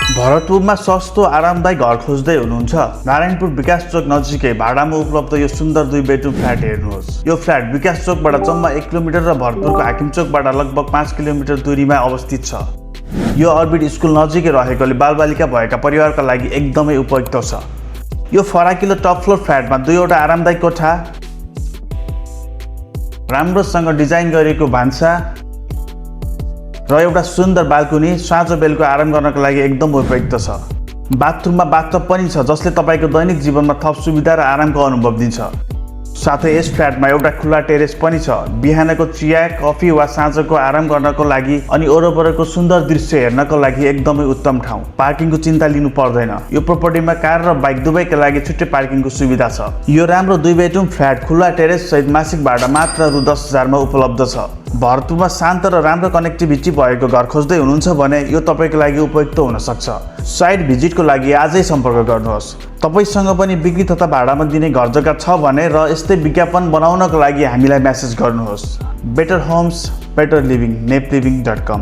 भरतपुरमा सस्तो आरामदायी घर खोज्दै हुनुहुन्छ? नारायणपुर विकास चोक नजिकै भाडामा उपलब्ध यो सुन्दर 2 बेडरुम फ्ल्याट हेर्नुहोस्। यो फ्ल्याट विकास चोकबाट जम्मा 1 किलोमिटर र भरतपुरको हाकिम चोकबाट लगभग 5 किलोमिटर दूरीमा अवस्थित छ। यो अर्बिट स्कुल नजिकै रहेकोले बालबालिका भएका परिवारका लागि एकदमै उपयुक्त छ। यो फराकिलो टप फ्लोर फ्ल्याटमा 2वटा आरामदायी कोठा, राम्रोसँग डिजाइन गरिएको भान्सा र एउटा सुन्दर बाल्कनी साँझ बेलुका आराम गर्नको लागि एकदम उपयुक्त छ। बाथरुममा बाथटब पनि छ जसले तपाईको दैनिक जीवनमा थप सुविधा र आरामको अनुभव दिन्छ। साथै यस फ्ल्याटमा एउटा खुला टेरेस पनि छ। बिहानको चिया, कफी वा साँझको आराम गर्नको लागि अनि वरपरको सुन्दर दृश्य हेर्नको लागि एकदमै उत्तम ठाउँ। पार्किङको चिन्ता लिनु पर्दैन। यो प्रोपर्टीमा कार र बाइक दुवैका लागि छुट्टै पार्किङको सुविधा छ। यो राम्रो 2 बेडरुम फ्ल्याट खुला टेरेस सहित मासिक भाडा मात्र रु 10,000 मा उपलब्ध छ। भरतपुरमा शान्त र राम्रो कनेक्टिभिटी भएको घर खोज्दै हुनुहुन्छ भने यो तपाईको लागि उपयुक्त हुन सक्छ। साइट भिजिटको लागि आजै सम्पर्क गर्नुहोस्। तपाईसँग पनि बिक्री तथा भाडामा दिने घर जग्गा छ भने र यस्तै विज्ञापन बनाउनको लागि हामीलाई मेसेज गर्नुहोस्। Better homes better living nepliving.com